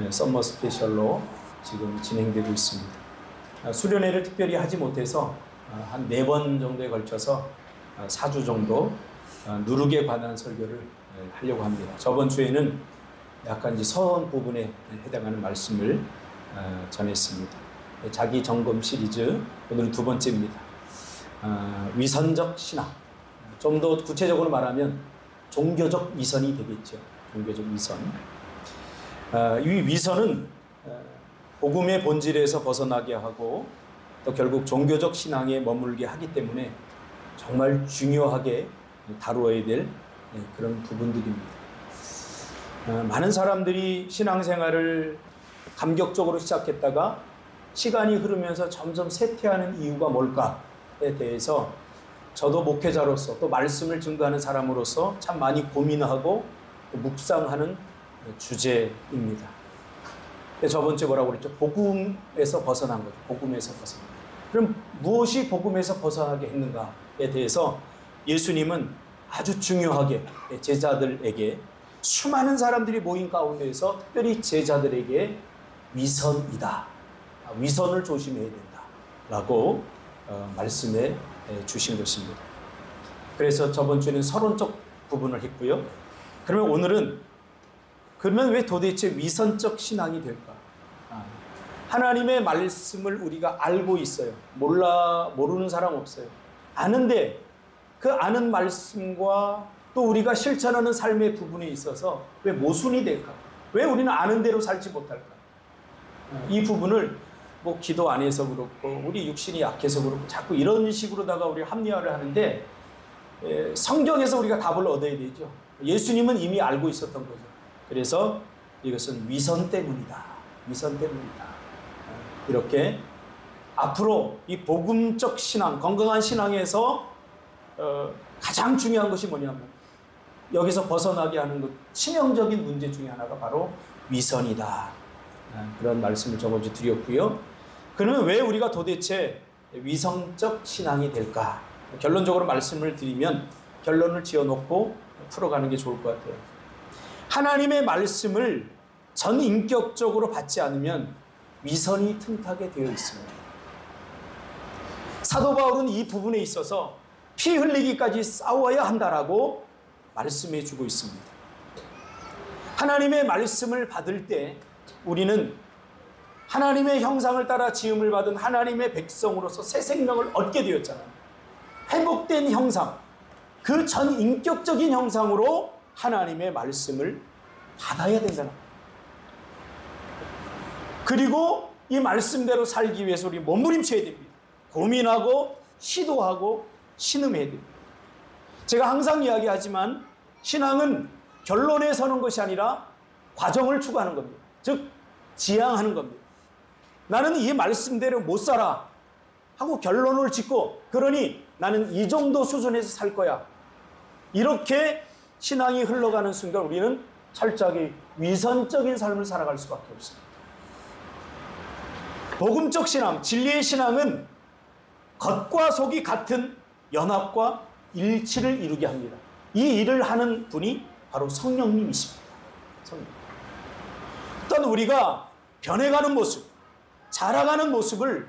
썸머 스페셜로 지금 진행되고 있습니다. 수련회를 특별히 하지 못해서 한 4번 정도에 걸쳐서 4주 정도 누룩에 관한 설교를 하려고 합니다. 저번 주에는 약간 이제 서론 부분에 해당하는 말씀을 전했습니다. 자기 점검 시리즈 오늘은 2번째입니다. 위선적 신앙. 좀 더 구체적으로 말하면 종교적 위선이 되겠죠. 종교적 위선. 이 위선은 복음의 본질에서 벗어나게 하고 또 결국 종교적 신앙에 머물게 하기 때문에 정말 중요하게 다루어야 될 그런 부분들입니다. 많은 사람들이 신앙생활을 감격적으로 시작했다가 시간이 흐르면서 점점 쇠퇴하는 이유가 뭘까에 대해서 저도 목회자로서 또 말씀을 증거하는 사람으로서 참 많이 고민하고 묵상하는 주제입니다. 저번주에 뭐라고 그랬죠? 복음에서 벗어난 거죠. 복음에서 벗어난 거. 그럼 무엇이 복음에서 벗어나게 했는가에 대해서 예수님은 아주 중요하게 제자들에게 수많은 사람들이 모인 가운데에서 특별히 제자들에게 위선이다. 위선을 조심해야 된다. 라고 말씀해 주신 것입니다. 그래서 저번 주에는 서론적 부분을 했고요. 그러면 오늘은 그러면 왜 도대체 위선적 신앙이 될까? 하나님의 말씀을 우리가 알고 있어요. 모르는 사람 없어요. 아는데 그 아는 말씀과 또 우리가 실천하는 삶의 부분에 있어서 왜 모순이 될까? 왜 우리는 아는 대로 살지 못할까? 이 부분을 뭐 기도 안 해서 그렇고 우리 육신이 약해서 그렇고 자꾸 이런 식으로다가 우리 합리화를 하는데 성경에서 우리가 답을 얻어야 되죠. 예수님은 이미 알고 있었던 거죠. 그래서 이것은 위선 때문이다. 위선 때문이다. 이렇게 앞으로 이 복음적 신앙, 건강한 신앙에서 가장 중요한 것이 뭐냐면 여기서 벗어나게 하는 것, 치명적인 문제 중에 하나가 바로 위선이다. 그런 말씀을 저번주 드렸고요. 그러면 왜 우리가 도대체 위선적 신앙이 될까? 결론적으로 말씀을 드리면 결론을 지어놓고 풀어가는 게 좋을 것 같아요. 하나님의 말씀을 전인격적으로 받지 않으면 위선이 틈타게 되어 있습니다. 사도 바울은 이 부분에 있어서 피 흘리기까지 싸워야 한다라고 말씀해 주고 있습니다. 하나님의 말씀을 받을 때 우리는 하나님의 형상을 따라 지음을 받은 하나님의 백성으로서 새 생명을 얻게 되었잖아요. 회복된 형상, 그 전인격적인 형상으로 하나님의 말씀을 받아야 된다는 거예요. 그리고 이 말씀대로 살기 위해서 우리 몸부림쳐야 됩니다. 고민하고 시도하고 신음해야 됩니다. 제가 항상 이야기하지만 신앙은 결론에 서는 것이 아니라 과정을 추구하는 겁니다. 즉 지향하는 겁니다. 나는 이 말씀대로 못 살아 하고 결론을 짓고 그러니 나는 이 정도 수준에서 살 거야. 이렇게 신앙이 흘러가는 순간 우리는 철저하게 위선적인 삶을 살아갈 수밖에 없습니다. 복음적 신앙, 진리의 신앙은 겉과 속이 같은 연합과 일치를 이루게 합니다. 이 일을 하는 분이 바로 성령님이십니다. 성령. 어떤 우리가 변해가는 모습, 자라가는 모습을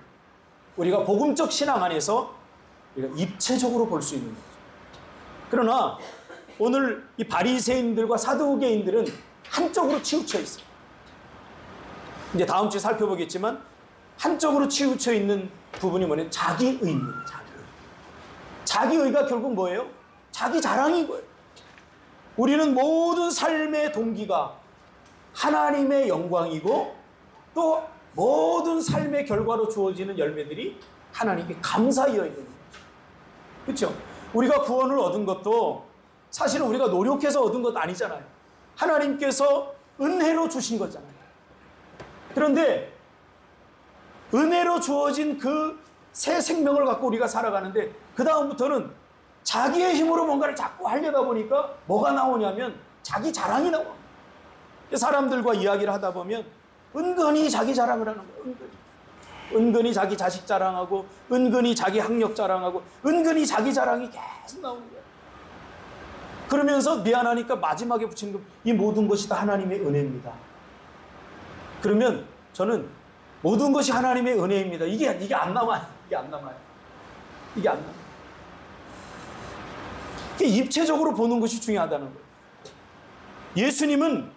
우리가 복음적 신앙 안에서 우리가 입체적으로 볼 수 있는 거죠. 그러나 오늘 이 바리새인들과 사두개인들은 한쪽으로 치우쳐 있어요. 이제 다음 주에 살펴보겠지만 한쪽으로 치우쳐 있는 부분이 뭐냐면 자기의입니다. 자기의가 결국 뭐예요? 자기 자랑인 거예요. 우리는 모든 삶의 동기가 하나님의 영광이고 또 모든 삶의 결과로 주어지는 열매들이 하나님께 감사이어 있는 거죠. 그렇죠? 우리가 구원을 얻은 것도 사실은 우리가 노력해서 얻은 것 아니잖아요. 하나님께서 은혜로 주신 거잖아요. 그런데 은혜로 주어진 그 새 생명을 갖고 우리가 살아가는데 그 다음부터는 자기의 힘으로 뭔가를 자꾸 하려다 보니까 뭐가 나오냐면 자기 자랑이 나와. 사람들과 이야기를 하다 보면 은근히 자기 자랑을 하는 거예요. 은근히 자기 자식 자랑하고 은근히 자기 학력 자랑하고 은근히 자기 자랑이 계속 나오는 거예요. 그러면서 미안하니까 마지막에 붙이는 거, 이 모든 것이 다 하나님의 은혜입니다. 그러면 저는 모든 것이 하나님의 은혜입니다. 이게 안 남아요. 이게 안 남아요. 이게 안 남아요. 입체적으로 보는 것이 중요하다는 거예요. 예수님은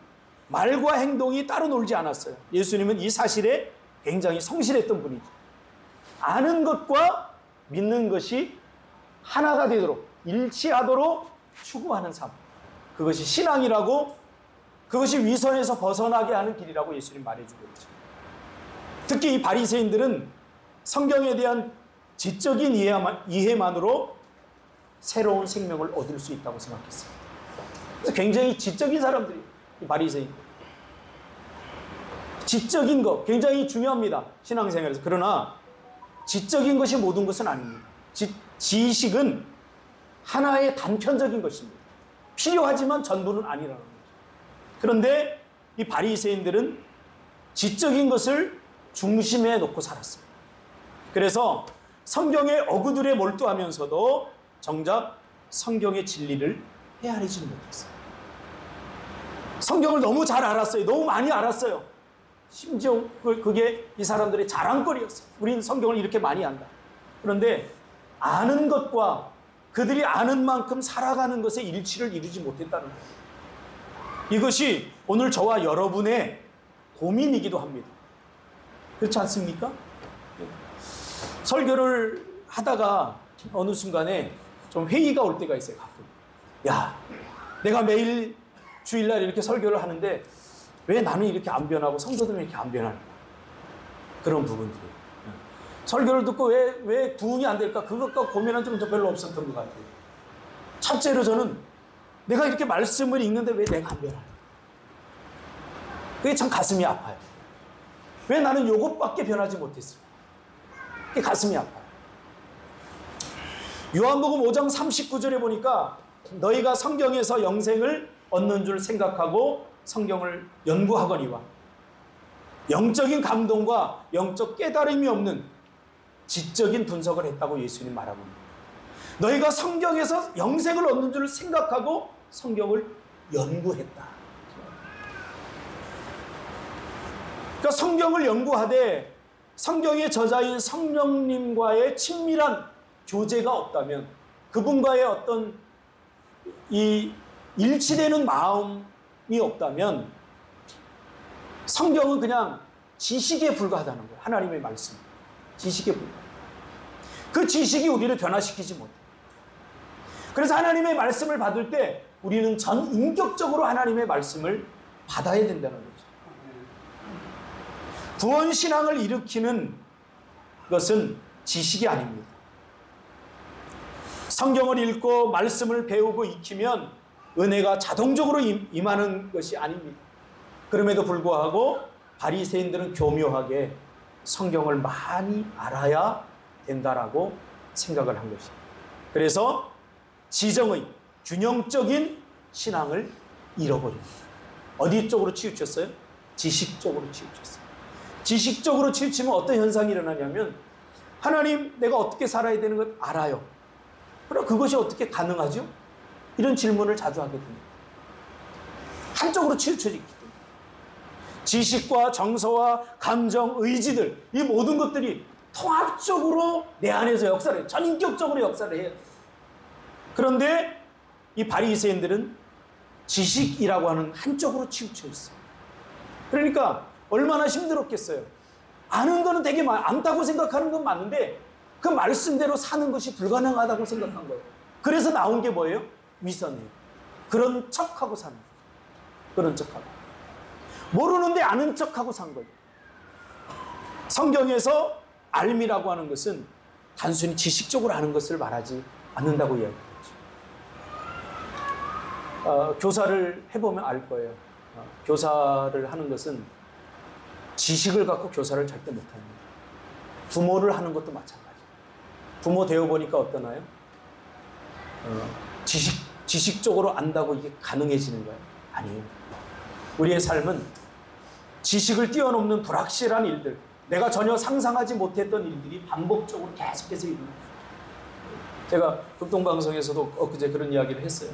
말과 행동이 따로 놀지 않았어요. 예수님은 이 사실에 굉장히 성실했던 분이죠. 아는 것과 믿는 것이 하나가 되도록, 일치하도록 추구하는 삶. 그것이 신앙이라고, 그것이 위선에서 벗어나게 하는 길이라고 예수님 말해주고 있죠. 특히 이 바리새인들은 성경에 대한 지적인 이해만으로 새로운 생명을 얻을 수 있다고 생각했어요. 그래서 굉장히 지적인 사람들이 이 바리새인. 지적인 것 굉장히 중요합니다. 신앙생활에서. 그러나 지적인 것이 모든 것은 아닙니다. 지식은 하나의 단편적인 것입니다. 필요하지만 전부는 아니라는 거죠. 그런데 이 바리새인들은 지적인 것을 중심에 놓고 살았어요. 그래서 성경의 어구들에 몰두하면서도 정작 성경의 진리를 헤아리지 못했어요. 성경을 너무 잘 알았어요. 너무 많이 알았어요. 심지어 그게 이 사람들의 자랑거리였어요. 우리는 성경을 이렇게 많이 안다. 그런데 아는 것과 그들이 아는 만큼 살아가는 것에 일치를 이루지 못했다는 거예요. 이것이 오늘 저와 여러분의 고민이기도 합니다. 그렇지 않습니까? 설교를 하다가 어느 순간에 좀 회의가 올 때가 있어요. 가끔. 야, 내가 매일 주일날 이렇게 설교를 하는데 왜 나는 이렇게 안 변하고 성도들은 이렇게 안 변할까? 그런 부분들이. 설교를 듣고 왜 부흥이 안 될까? 그것과 고민한 적은 별로 없었던 것 같아요. 첫째로 저는 내가 이렇게 말씀을 읽는데 왜 내가 안 변할까? 그게 참 가슴이 아파요. 왜 나는 이것밖에 변하지 못했을까? 그게 가슴이 아파요. 요한복음 5장 39절에 보니까 너희가 성경에서 영생을 얻는 줄 생각하고 성경을 연구하거니와 영적인 감동과 영적 깨달음이 없는 지적인 분석을 했다고 예수님 말하고 있습니다. 너희가 성경에서 영생을 얻는 줄 생각하고 성경을 연구했다. 그러니까 성경을 연구하되 성경의 저자인 성령님과의 친밀한 교제가 없다면, 그분과의 어떤 이 일치되는 마음이 없다면 성경은 그냥 지식에 불과하다는 거예요. 하나님의 말씀. 지식에 불과. 그 지식이 우리를 변화시키지 못해요. 그래서 하나님의 말씀을 받을 때 우리는 전 인격적으로 하나님의 말씀을 받아야 된다는 거죠. 구원신앙을 일으키는 것은 지식이 아닙니다. 성경을 읽고 말씀을 배우고 익히면 은혜가 자동적으로 임하는 것이 아닙니다. 그럼에도 불구하고 바리새인들은 교묘하게 성경을 많이 알아야 된다라고 생각을 한 것입니다. 그래서 지정의 균형적인 신앙을 잃어버립니다. 어디 쪽으로 치우쳤어요? 지식 쪽으로 치우쳤어요. 지식적으로 치우치면 어떤 현상이 일어나냐면, 하나님, 내가 어떻게 살아야 되는 걸 알아요. 그럼 그것이 어떻게 가능하죠? 이런 질문을 자주 하게 됩니다. 한쪽으로 치우쳐지기 때문에. 지식과 정서와 감정, 의지들, 이 모든 것들이 통합적으로 내 안에서 역사를 해요. 전인격적으로 역사를 해요. 그런데 이 바리새인들은 지식이라고 하는 한쪽으로 치우쳐 있어요. 그러니까 얼마나 힘들었겠어요. 아는 거는 되게 안다고 생각하는 건 맞는데 그 말씀대로 사는 것이 불가능하다고 생각한 거예요. 그래서 나온 게 뭐예요? 위선이에요. 그런 척하고 사는 거예요. 그런 척하고. 모르는데 아는 척하고 산 거예요. 성경에서 알미라고 하는 것은 단순히 지식적으로 아는 것을 말하지 않는다고 이야기합니다. 교사를 해보면 알 거예요. 교사를 하는 것은 지식을 갖고 교사를 절대 못합니다. 부모를 하는 것도 마찬가지예요. 부모 되어보니까 어떠나요? 지식적으로 안다고 이게 가능해지는 거예요? 아니에요. 우리의 삶은 지식을 뛰어넘는 불확실한 일들, 내가 전혀 상상하지 못했던 일들이 반복적으로 계속해서 일어나요. 제가 극동방송에서도 엊그제 그런 이야기를 했어요.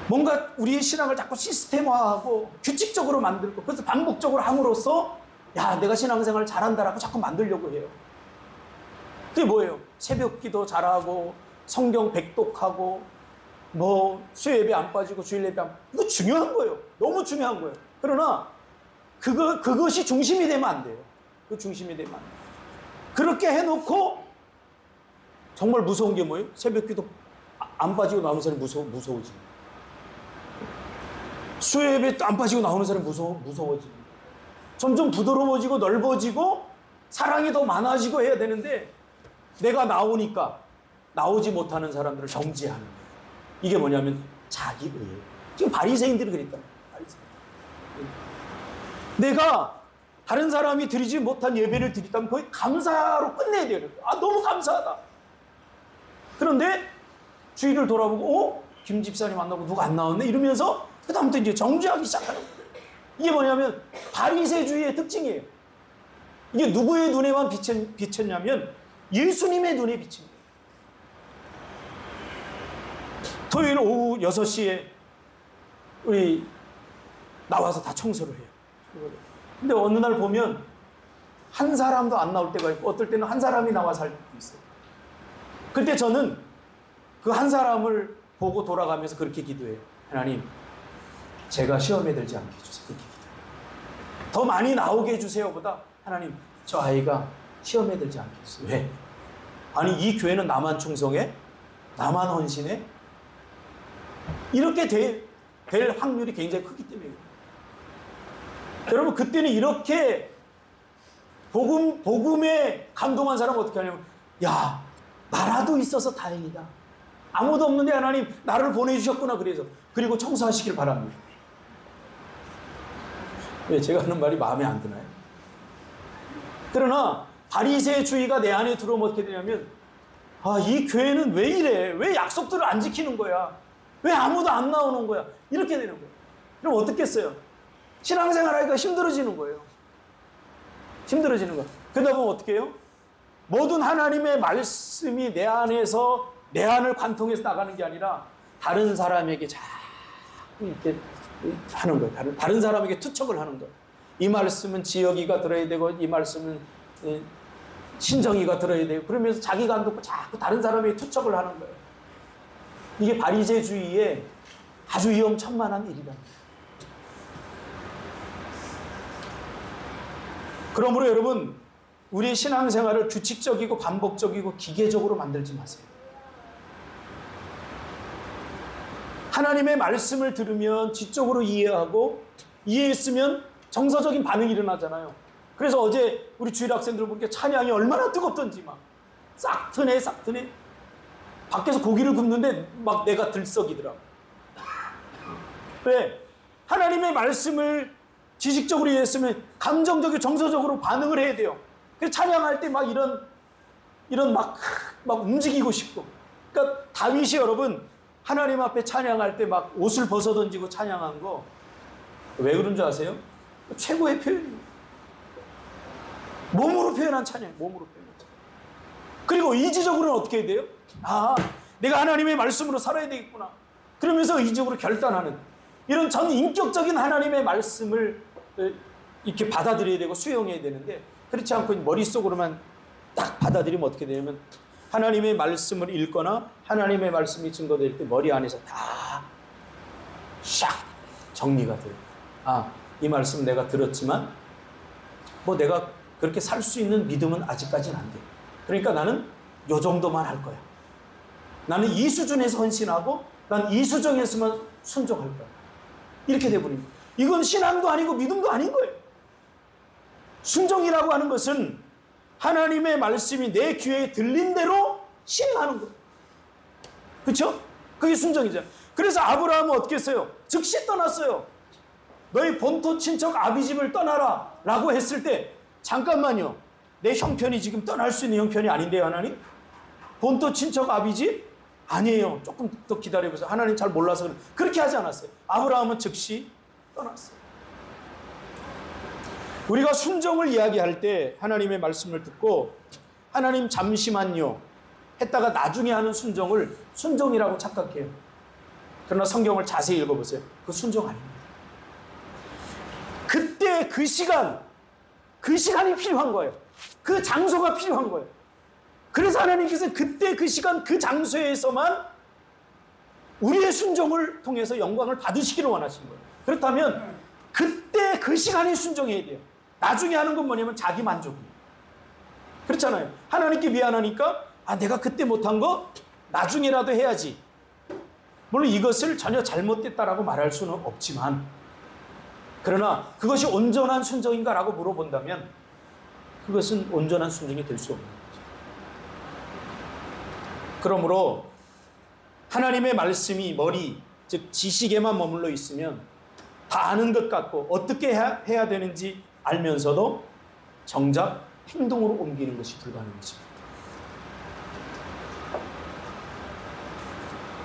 뭔가 우리의 신앙을 자꾸 시스템화하고 규칙적으로 만들고 그래서 반복적으로 함으로써 야, 내가 신앙생활 잘한다라고 자꾸 만들려고 해요. 그게 뭐예요? 새벽 기도 잘하고 성경 백독하고 뭐 수요예배 안 빠지고 주일 예배 안 빠지고 이거 중요한 거예요. 너무 중요한 거예요. 그러나 그것이 중심이 되면 안 돼요. 그 중심이 되면 안 돼요. 그렇게 해놓고 정말 무서운 게 뭐예요? 새벽 기도 안 빠지고 나오는 사람이 무서워지. 수요예배 안 빠지고 나오는 사람이 무서워지. 점점 부드러워지고 넓어지고 사랑이 더 많아지고 해야 되는데 내가 나오니까 나오지 못하는 사람들을 정지하는 거예요. 이게 뭐냐면 자기의예요. 지금 바리새인들이 그랬단 말이에요. 내가 다른 사람이 드리지 못한 예배를 드렸다면 거의 감사로 끝내야 돼요. 아, 너무 감사하다. 그런데 주위를 돌아보고 김 집사님 만나고 누가 안 나왔네 이러면서 그다음부터 이제 정죄하기 시작하는 거예요. 이게 뭐냐면 바리새주의의 특징이에요. 이게 누구의 눈에만 비쳤냐면 예수님의 눈에 비친 거예요. 토요일 오후 6시에 우리 나와서 다 청소를 해요. 근데 어느 날 보면 한 사람도 안 나올 때가 있고 어떨 때는 한 사람이 나와서 할 때도 있어요. 그때 저는 그 한 사람을 보고 돌아가면서 그렇게 기도해요. 하나님, 제가 시험에 들지 않게 해주세요. 그렇게 기도해요. 더 많이 나오게 해주세요 보다 하나님, 저 아이가 시험에 들지 않게 해주세요. 왜? 아니, 이 교회는 나만 충성해? 나만 헌신해? 이렇게 될 확률이 굉장히 크기 때문에. 여러분, 그때는 이렇게 복음에 감동한 사람은 어떻게 하냐면, 야, 나라도 있어서 다행이다. 아무도 없는데 하나님 나를 보내주셨구나. 그리고 청소하시길 바랍니다. 왜 제가 하는 말이 마음에 안 드나요? 그러나 바리새주의가 내 안에 들어오면 어떻게 되냐면, 아, 이 교회는 왜 이래? 왜 약속들을 안 지키는 거야? 왜 아무도 안 나오는 거야? 이렇게 되는 거예요. 그럼 어떻겠어요? 신앙생활 하기가 힘들어지는 거예요. 힘들어지는 거예요. 그러다 보면 어떻게 해요? 모든 하나님의 말씀이 내 안에서 내 안을 관통해서 나가는 게 아니라 다른 사람에게 자꾸 이렇게 하는 거예요. 다른 사람에게 투척을 하는 거예요. 이 말씀은 지역이가 들어야 되고 이 말씀은 신정이가 들어야 되고 그러면서 자기가 안 듣고 자꾸 다른 사람에게 투척을 하는 거예요. 이게 바리새주의의 아주 위험천만한 일이다. 그러므로 여러분, 우리의 신앙생활을 규칙적이고 반복적이고 기계적으로 만들지 마세요. 하나님의 말씀을 들으면 지적으로 이해하고 이해했으면 정서적인 반응이 일어나잖아요. 그래서 어제 우리 주일 학생들 보니까 찬양이 얼마나 뜨겁던지 막 싹 트네. 밖에서 고기를 굽는데 막 내가 들썩이더라. 왜? 하나님의 말씀을 지식적으로 이해했으면 감정적이고 정서적으로 반응을 해야 돼요. 그래서 찬양할 때 막 이런 막 움직이고 싶고. 그러니까 다윗이 여러분 하나님 앞에 찬양할 때 막 옷을 벗어던지고 찬양한 거 왜 그런 줄 아세요? 최고의 표현이에요. 몸으로 표현한 찬양, 몸으로 표현한 찬양. 그리고 의지적으로는 어떻게 해야 돼요? 아, 내가 하나님의 말씀으로 살아야 되겠구나. 그러면서 의지적으로 결단하는 이런 전 인격적인 하나님의 말씀을 이렇게 받아들여야 되고 수용해야 되는데 그렇지 않고 머릿속으로만 딱 받아들이면 어떻게 되냐면 하나님의 말씀을 읽거나 하나님의 말씀이 증거될 때 머리 안에서 다 샥 정리가 돼요. 아, 이 말씀 내가 들었지만 뭐 내가 그렇게 살 수 있는 믿음은 아직까지는 안 돼. 그러니까 나는 요 정도만 할 거야. 나는 이 수준에서 헌신하고 난 이 수준에서만 순종할 거야. 이렇게 돼버립니다. 이건 신앙도 아니고 믿음도 아닌 거예요. 순종이라고 하는 것은 하나님의 말씀이 내 귀에 들린 대로 실행하는 거예요. 그렇죠? 그게 순종이죠. 그래서 아브라함은 어떻게 했어요? 즉시 떠났어요. 너희 본토 친척 아비집을 떠나라 라고 했을 때 잠깐만요. 내 형편이 지금 떠날 수 있는 형편이 아닌데요, 하나님? 본토 친척 아비집? 아니에요. 조금 더 기다려보세요. 하나님 잘 몰라서 그렇게 하지 않았어요. 아브라함은 즉시 떠났어요. 우리가 순종을 이야기할 때 하나님의 말씀을 듣고 하나님 잠시만요 했다가 나중에 하는 순종을 순종이라고 착각해요. 그러나 성경을 자세히 읽어보세요. 그 순종 아닙니다. 그때 그 시간이 필요한 거예요. 그 장소가 필요한 거예요. 그래서 하나님께서 그때 그 시간 그 장소에서만 우리의 순종을 통해서 영광을 받으시기를 원하신 거예요. 그렇다면 그때 그 시간에 순종해야 돼요. 나중에 하는 건 뭐냐면 자기 만족이에요. 그렇잖아요. 하나님께 미안하니까 내가 그때 못한 거 나중에라도 해야지. 물론 이것을 전혀 잘못됐다라고 말할 수는 없지만, 그러나 그것이 온전한 순종인가라고 물어본다면 그것은 온전한 순종이 될 수 없는 거죠. 그러므로 하나님의 말씀이 머리, 즉 지식에만 머물러 있으면 다 아는 것 같고 어떻게 해야 되는지 알면서도 정작 행동으로 옮기는 것이 불가능해집니다.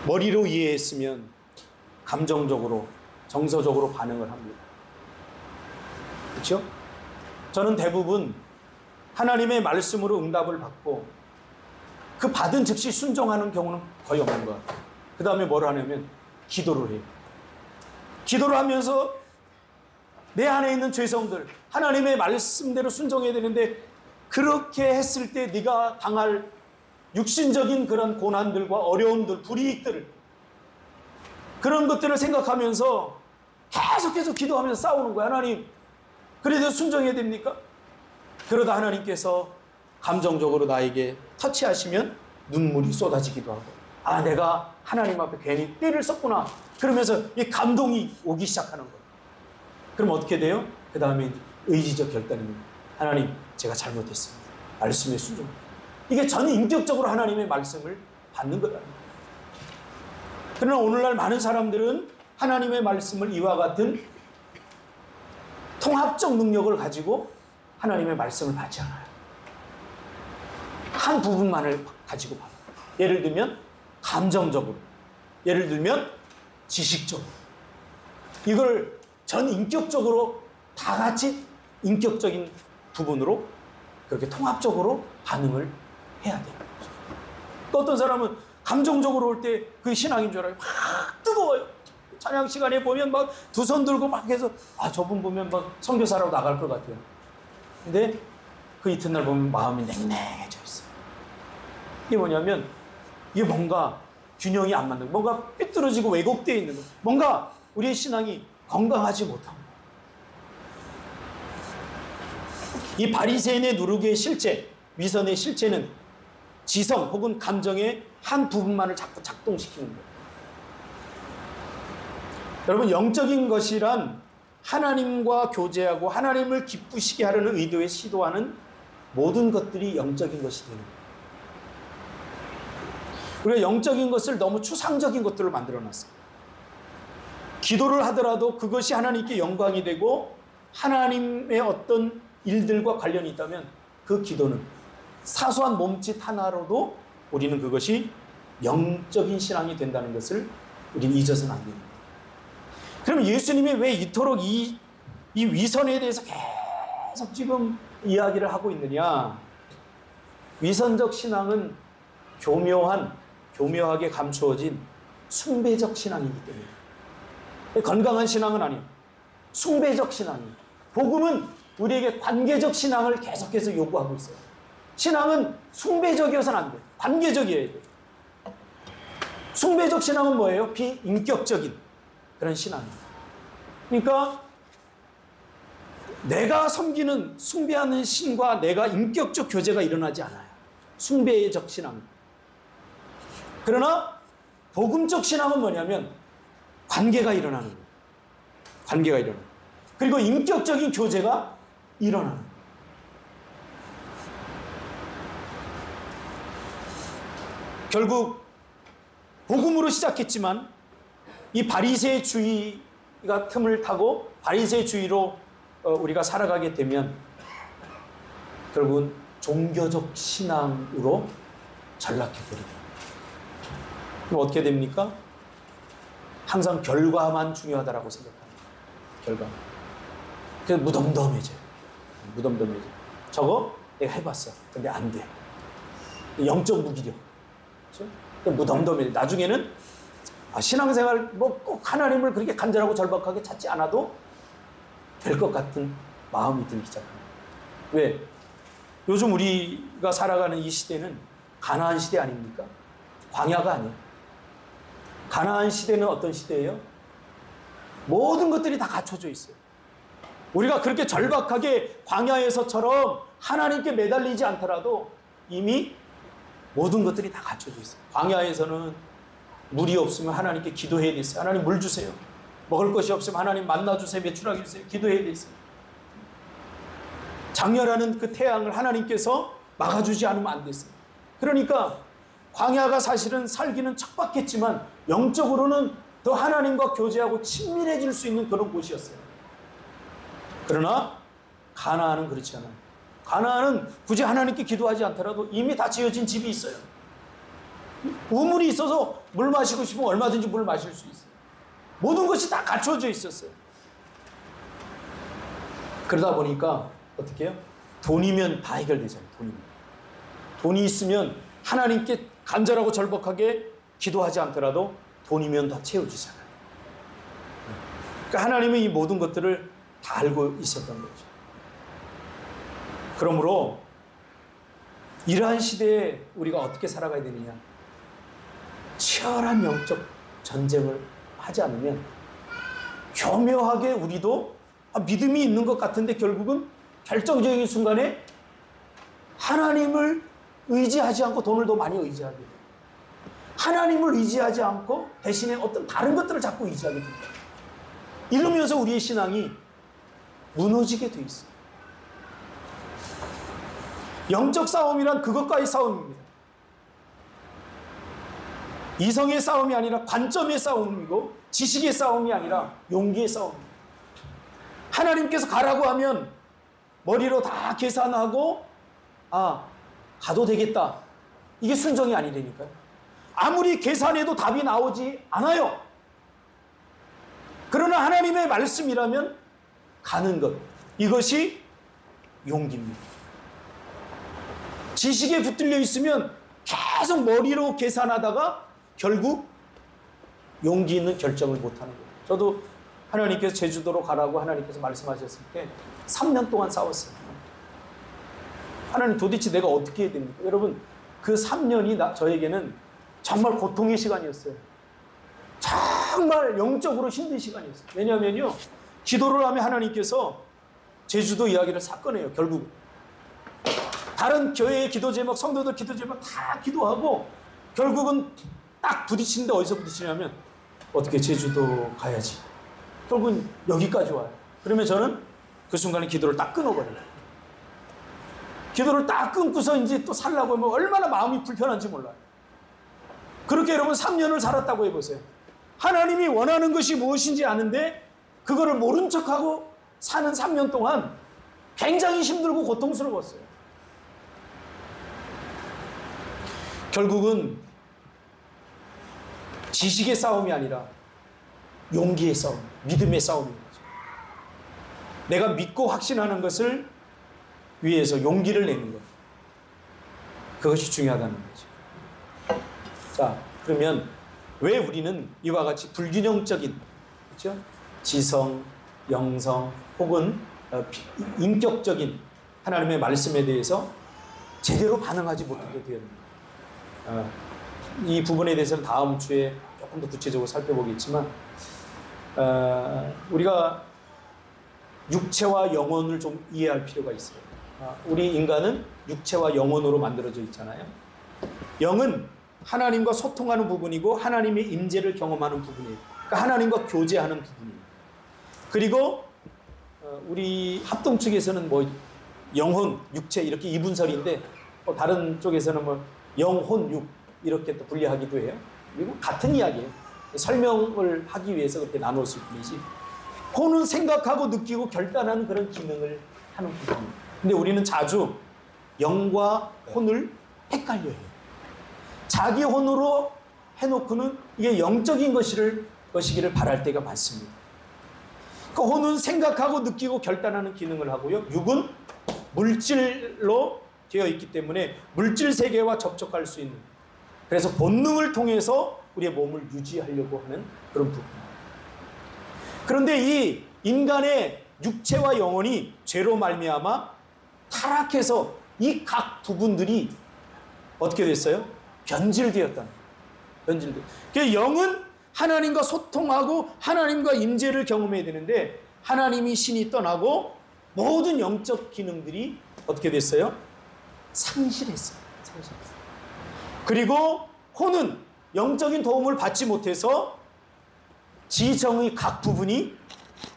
머리로 이해했으면 감정적으로, 정서적으로 반응을 합니다. 그렇죠? 저는 대부분 하나님의 말씀으로 응답을 받고 그 받은 즉시 순종하는 경우는 거의 없는 것 같아요. 그 다음에 뭘 하냐면 기도를 해요. 기도를 하면서 내 안에 있는 죄성들, 하나님의 말씀대로 순종해야 되는데 그렇게 했을 때 네가 당할 육신적인 그런 고난들과 어려움들, 불이익들, 그런 것들을 생각하면서 계속해서 기도하면서 싸우는 거야. 하나님, 그래도 순종해야 됩니까? 그러다 하나님께서 감정적으로 나에게 터치하시면 눈물이 쏟아지기도 하고, 내가 하나님 앞에 괜히 때를 썼구나. 그러면서 이 감동이 오기 시작하는 거예요. 그럼 어떻게 돼요? 그 다음에 의지적 결단입니다. 하나님, 제가 잘못했습니다. 말씀에 순종. 이게 전 인격적으로 하나님의 말씀을 받는 거다. 그러나 오늘날 많은 사람들은 하나님의 말씀을 이와 같은 통합적 능력을 가지고 하나님의 말씀을 받지 않아요. 한 부분만을 가지고 봐요. 예를 들면 감정적으로, 예를 들면 지식적으로, 이걸 전 인격적으로 다 같이 인격적인 부분으로 그렇게 통합적으로 반응을 해야 되는 거죠. 또 어떤 사람은 감정적으로 올 때 그 신앙인 줄 알아요. 막 뜨거워요. 찬양 시간에 보면 막 두 손 들고 막 해서 저분 보면 막 선교사라고 나갈 것 같아요. 근데 그 이튿날 보면 마음이 냉랭해져 있어요. 이게 뭐냐면 이게 뭔가 균형이 안 맞는, 뭔가 삐뚤어지고 왜곡되어 있는 거, 뭔가 우리의 신앙이 건강하지 못한 거. 이 바리새인의 누룩의 실체, 위선의 실체는 지성 혹은 감정의 한 부분만을 자꾸 작동시키는 거예요. 여러분, 영적인 것이란 하나님과 교제하고 하나님을 기쁘시게 하려는 의도에 시도하는 모든 것들이 영적인 것이 되는 거예요. 우리가 영적인 것을 너무 추상적인 것들을 만들어놨어요. 기도를 하더라도 그것이 하나님께 영광이 되고 하나님의 어떤 일들과 관련이 있다면 그 기도는 사소한 몸짓 하나로도 우리는 그것이 영적인 신앙이 된다는 것을 우리는 잊어서는 안 됩니다. 그럼 예수님이 왜 이토록 이 위선에 대해서 계속 지금 이야기를 하고 있느냐? 위선적 신앙은 교묘하게 감추어진 숭배적 신앙이기 때문에, 건강한 신앙은 아니에요. 숭배적 신앙이에요. 복음은 우리에게 관계적 신앙을 계속해서 요구하고 있어요. 신앙은 숭배적이어서는 안 돼요. 관계적이어야 돼요. 숭배적 신앙은 뭐예요? 비인격적인 그런 신앙입니다. 그러니까 내가 섬기는, 숭배하는 신과 내가 인격적 교제가 일어나지 않아요. 숭배적 신앙. 그러나 복음적 신앙은 뭐냐면 관계가 일어나는 거예요. 관계가 일어나는 거예요. 그리고 인격적인 교제가 일어나는 거예요. 결국 복음으로 시작했지만 이 바리새주의가 틈을 타고 바리새주의로 우리가 살아가게 되면 결국은 종교적 신앙으로 전락해버립니다. 그럼 어떻게 됩니까? 항상 결과만 중요하다고 생각합니다. 결과. 그래서 무덤덤해져요. 무덤덤해져요. 저거 내가 해봤어. 근데 안 돼. 영적 무기력. 그렇죠? 무덤덤해져요. 나중에는 신앙생활 뭐 꼭 하나님을 그렇게 간절하고 절박하게 찾지 않아도 될 것 같은 마음이 들기 시작합니다. 왜? 요즘 우리가 살아가는 이 시대는 가나안 시대 아닙니까? 광야가 아니에요. 가나안 시대는 어떤 시대예요? 모든 것들이 다 갖춰져 있어요. 우리가 그렇게 절박하게 광야에서처럼 하나님께 매달리지 않더라도 이미 모든 것들이 다 갖춰져 있어요. 광야에서는 물이 없으면 하나님께 기도해야 됐어요. 하나님 물 주세요. 먹을 것이 없으면 하나님 만나 주세요. 메추라기 주세요. 기도해야 됐어요. 장렬하는 그 태양을 하나님께서 막아주지 않으면 안 됐어요. 그러니까 광야가 사실은 살기는 척박했지만 영적으로는 더 하나님과 교제하고 친밀해질 수 있는 그런 곳이었어요. 그러나 가나안은 그렇지 않아요. 가나안은 굳이 하나님께 기도하지 않더라도 이미 다 지어진 집이 있어요. 우물이 있어서 물 마시고 싶으면 얼마든지 물 마실 수 있어요. 모든 것이 다 갖춰져 있었어요. 그러다 보니까 어떻게 해요? 돈이면 다 해결되잖아요. 돈이 있으면 하나님께 간절하고 절박하게 기도하지 않더라도 돈이면 다 채워지잖아요. 그러니까 하나님은 이 모든 것들을 다 알고 있었던 거죠. 그러므로 이러한 시대에 우리가 어떻게 살아가야 되느냐? 치열한 영적 전쟁을 하지 않으면 교묘하게 우리도 믿음이 있는 것 같은데 결국은 결정적인 순간에 하나님을 의지하지 않고 돈을 더 많이 의지하게 돼요. 하나님을 의지하지 않고 대신에 어떤 다른 것들을 자꾸 의지하게 됩니다. 이러면서 우리의 신앙이 무너지게 돼 있어요. 영적 싸움이란 그것과의 싸움입니다. 이성의 싸움이 아니라 관점의 싸움이고 지식의 싸움이 아니라 용기의 싸움입니다. 하나님께서 가라고 하면 머리로 다 계산하고 가도 되겠다. 이게 순종이 아니라니까요. 아무리 계산해도 답이 나오지 않아요. 그러나 하나님의 말씀이라면 가는 것. 이것이 용기입니다. 지식에 붙들려 있으면 계속 머리로 계산하다가 결국 용기 있는 결정을 못하는 거예요. 저도 하나님께서 제주도로 가라고 하나님께서 말씀하셨을 때 3년 동안 싸웠어요. 하나님 도대체 내가 어떻게 해야 됩니까? 여러분 그 3년이 저에게는 정말 고통의 시간이었어요. 정말 영적으로 힘든 시간이었어요. 왜냐하면요, 기도를 하면 하나님께서 제주도 이야기를 싹 꺼내요. 결국 다른 교회의 기도 제목, 성도들 기도 제목 다 기도하고 결국은 딱 부딪히는데 어디서 부딪히냐면 어떻게 제주도 가야지. 결국은 여기까지 와요. 그러면 저는 그 순간에 기도를 딱 끊어버려요. 기도를 딱 끊고서 이제 또 살라고 하면 얼마나 마음이 불편한지 몰라요. 그렇게 여러분 3년을 살았다고 해보세요. 하나님이 원하는 것이 무엇인지 아는데 그거를 모른 척하고 사는 3년 동안 굉장히 힘들고 고통스러웠어요. 결국은 지식의 싸움이 아니라 용기의 싸움, 믿음의 싸움인 거죠. 내가 믿고 확신하는 것을 위해서 용기를 내는 것. 그것이 중요하다는 거죠. 자, 그러면 왜 우리는 이와 같이 불균형적인, 그렇죠? 지성, 영성 혹은 인격적인 하나님의 말씀에 대해서 제대로 반응하지 못하게 되었는가? 이 부분에 대해서는 다음 주에 조금 더 구체적으로 살펴보겠지만 우리가 육체와 영혼을 좀 이해할 필요가 있어요. 우리 인간은 육체와 영혼으로 만들어져 있잖아요. 영은 하나님과 소통하는 부분이고 하나님의 임재를 경험하는 부분이에요. 그러니까 하나님과 교제하는 부분이에요. 그리고 우리 합동 측에서는 뭐 영혼, 육체 이렇게 이분설인데 다른 쪽에서는 뭐 영혼, 육 이렇게 또 분리하기도 해요. 그리고 같은 이야기예요. 설명을 하기 위해서 그렇게 나눴을 뿐이지. 혼은 생각하고 느끼고 결단하는 그런 기능을 하는 부분이에요. 근데 우리는 자주 영과 혼을 헷갈려 해요. 자기 혼으로 해놓고는 이게 영적인 것이기를 바랄 때가 많습니다. 그 혼은 생각하고 느끼고 결단하는 기능을 하고요. 육은 물질로 되어 있기 때문에 물질 세계와 접촉할 수 있는, 그래서 본능을 통해서 우리의 몸을 유지하려고 하는 그런 부분. 그런데 이 인간의 육체와 영혼이 죄로 말미암아 타락해서 이 각 부분들이 어떻게 됐어요? 변질되었다. 변질돼. 그래서 영은 하나님과 소통하고 하나님과 임재를 경험해야 되는데 하나님이 신이 떠나고 모든 영적 기능들이 어떻게 됐어요? 상실했어요. 상실했어요. 그리고 혼은 영적인 도움을 받지 못해서 지정의 각 부분이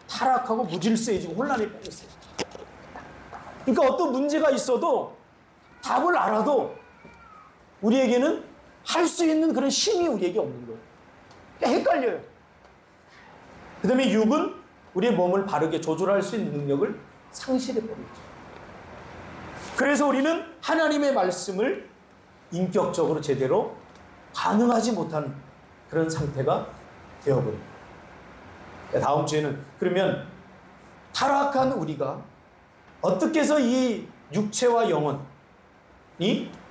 타락하고 무질서해지고 혼란에 빠졌어요. 그러니까 어떤 문제가 있어도 답을 알아도 우리에게는 할 수 있는 그런 힘이 우리에게 없는 거예요. 그러니까 헷갈려요. 그 다음에 육은 우리의 몸을 바르게 조절할 수 있는 능력을 상실해버리죠. 그래서 우리는 하나님의 말씀을 인격적으로 제대로 반응하지 못하는 그런 상태가 되어버립니다. 다음 주에는 그러면 타락한 우리가 어떻게 해서 이 육체와 영혼이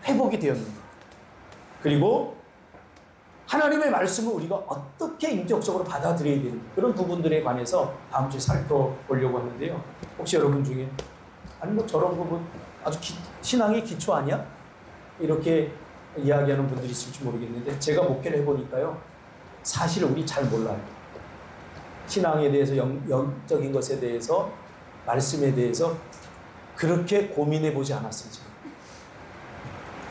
회복이 되었는가, 그리고 하나님의 말씀을 우리가 어떻게 인격적으로 받아들여야 되는가, 그런 부분들에 관해서 다음 주에 살펴보려고 하는데요. 혹시 여러분 중에 아니 뭐 저런 부분 아주 신앙의 기초 아니야? 이렇게 이야기하는 분들이 있을지 모르겠는데 제가 목회를 해보니까요, 사실 우리 잘 몰라요. 신앙에 대해서 영적인 것에 대해서 말씀에 대해서 그렇게 고민해 보지 않았어요. 지금.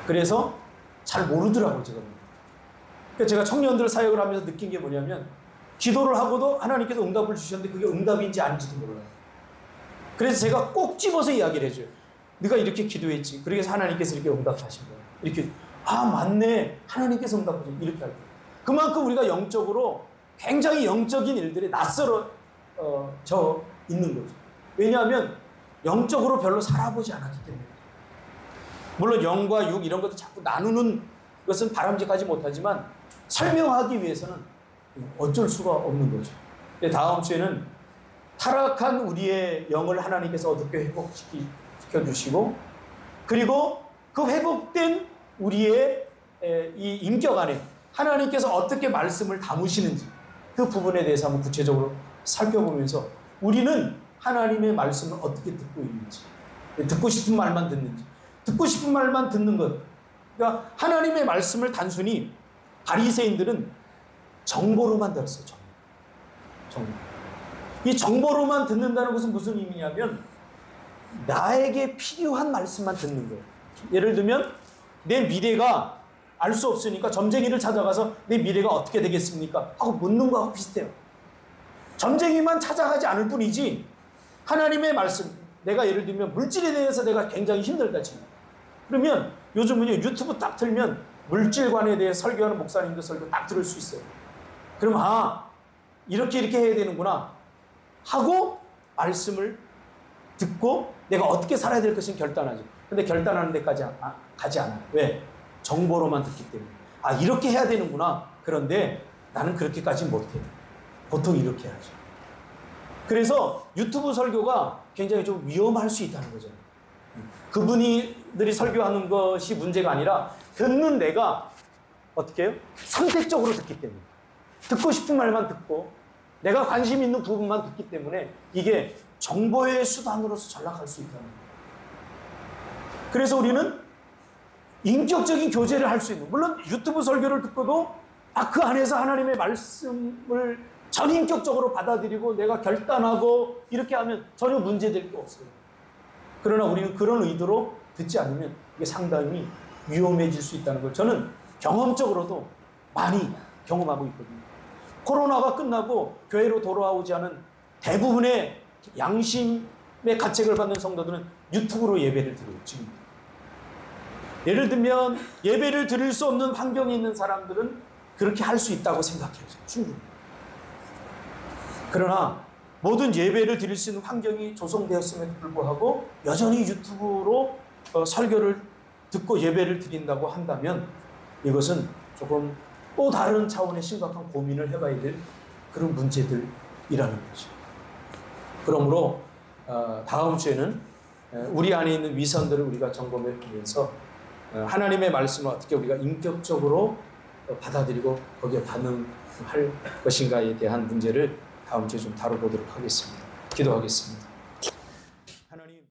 그래서 잘 모르더라고요. 그러니까 제가 청년들 사역을 하면서 느낀 게 뭐냐면 기도를 하고도 하나님께서 응답을 주셨는데 그게 응답인지 아닌지도 몰라요. 그래서 제가 꼭 집어서 이야기를 해줘요. 네가 이렇게 기도했지. 그래서 하나님께서 이렇게 응답하신 거야. 이렇게 아 맞네. 하나님께서 응답하신 이렇게 할 거예요. 그만큼 우리가 영적으로 굉장히 영적인 일들에 낯설어져 있는 거죠. 왜냐하면 영적으로 별로 살아보지 않았기 때문에. 물론 영과 육 이런 것도 자꾸 나누는 것은 바람직하지 못하지만 설명하기 위해서는 어쩔 수가 없는 거죠. 다음 주에는 타락한 우리의 영을 하나님께서 어떻게 회복시켜주시고, 그리고 그 회복된 우리의 이 인격 안에 하나님께서 어떻게 말씀을 담으시는지 그 부분에 대해서 한번 구체적으로 살펴보면서 우리는 하나님의 말씀을 어떻게 듣고 있는지, 듣고 싶은 말만 듣는지, 듣고 싶은 말만 듣는 것. 그러니까 하나님의 말씀을 단순히 바리새인들은 정보로만 들었어요. 정보. 이 정보로만 듣는다는 것은 무슨 의미냐면 나에게 필요한 말씀만 듣는 거예요. 예를 들면 내 미래가 알 수 없으니까 점쟁이를 찾아가서 내 미래가 어떻게 되겠습니까? 하고 묻는 거하고 비슷해요. 점쟁이만 찾아가지 않을 뿐이지 하나님의 말씀, 내가 예를 들면 물질에 대해서 내가 굉장히 힘들다 치면, 그러면 요즘은요 유튜브 딱 틀면 물질관에 대해 설교하는 목사님들 설교 딱 들을 수 있어요. 그럼 아 이렇게 해야 되는구나 하고 말씀을 듣고 내가 어떻게 살아야 될 것은 결단하죠. 근데 결단하는 데까지 가지 않아요. 왜? 정보로만 듣기 때문에. 아 이렇게 해야 되는구나. 그런데 나는 그렇게까지 못해. 보통 이렇게 하죠. 그래서 유튜브 설교가 굉장히 좀 위험할 수 있다는 거죠. 그분들이 설교하는 것이 문제가 아니라 듣는 내가 어떻게 해요? 선택적으로 듣기 때문에. 듣고 싶은 말만 듣고 내가 관심 있는 부분만 듣기 때문에 이게 정보의 수단으로서 전락할 수 있다는 거예요. 그래서 우리는 인격적인 교제를 할 수 있는, 물론 유튜브 설교를 듣고도 그 안에서 하나님의 말씀을 전인격적으로 받아들이고 내가 결단하고 이렇게 하면 전혀 문제될 게 없어요. 그러나 우리는 그런 의도로 듣지 않으면 이게 상당히 위험해질 수 있다는 걸 저는 경험적으로도 많이 경험하고 있거든요. 코로나가 끝나고 교회로 돌아오지 않은 대부분의 양심의 가책을 받는 성도들은 유튜브로 예배를 드려요. 지금 예를 들면 예배를 드릴 수 없는 환경에 있는 사람들은 그렇게 할 수 있다고 생각해요. 충분히. 그러나 모든 예배를 드릴 수 있는 환경이 조성되었음에도 불구하고 여전히 유튜브로 설교를 듣고 예배를 드린다고 한다면 이것은 조금 또 다른 차원의 심각한 고민을 해봐야 될 그런 문제들이라는 거죠. 그러므로 다음 주에는 우리 안에 있는 위선들을 우리가 점검해 보면서 하나님의 말씀을 어떻게 우리가 인격적으로 받아들이고 거기에 반응할 것인가에 대한 문제를 다음 주에 좀 다뤄보도록 하겠습니다. 기도하겠습니다.